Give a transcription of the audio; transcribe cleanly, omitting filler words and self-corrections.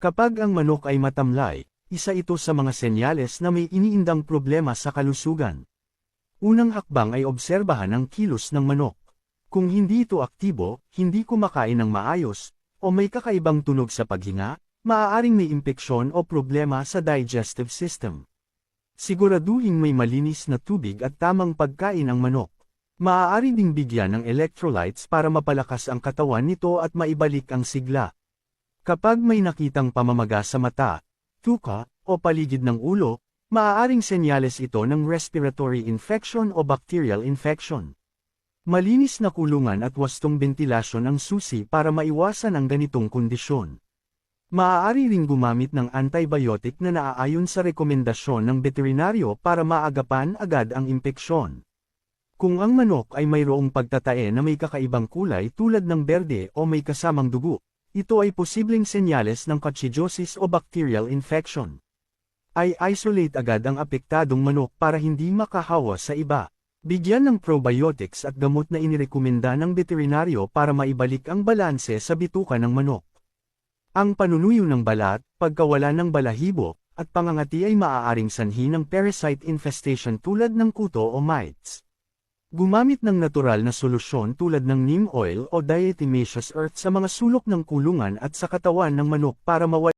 Kapag ang manok ay matamlay, isa ito sa mga senyales na may iniindang problema sa kalusugan. Unang hakbang ay obserbahan ang kilos ng manok. Kung hindi ito aktibo, hindi kumakain ng maayos, o may kakaibang tunog sa paghinga, maaaring may impeksyon o problema sa digestive system. Siguraduhin may malinis na tubig at tamang pagkain ang manok. Maaari ding bigyan ng electrolytes para mapalakas ang katawan nito at maibalik ang sigla. Kapag may nakitang pamamaga sa mata, tuka, o paligid ng ulo, maaaring senyales ito ng respiratory infection o bacterial infection. Malinis na kulungan at wastong bentilasyon ang susi para maiwasan ang ganitong kondisyon. Maaari ring gumamit ng antibiotic na naaayon sa rekomendasyon ng veterinaryo para maagapan agad ang impeksyon. Kung ang manok ay mayroong pagtatae na may kakaibang kulay tulad ng berde o may kasamang dugo, ito ay posibleng senyales ng coccidiosis o bacterial infection. I-isolate agad ang apektadong manok para hindi makahawa sa iba. Bigyan ng probiotics at gamot na inirekomenda ng veterinaryo para maibalik ang balanse sa bituka ng manok. Ang panunuyo ng balat, pagkawala ng balahibo, at pangangati ay maaaring sanhi ng parasite infestation tulad ng kuto o mites. Gumamit ng natural na solusyon tulad ng neem oil o diatomaceous earth sa mga sulok ng kulungan at sa katawan ng manok para mawala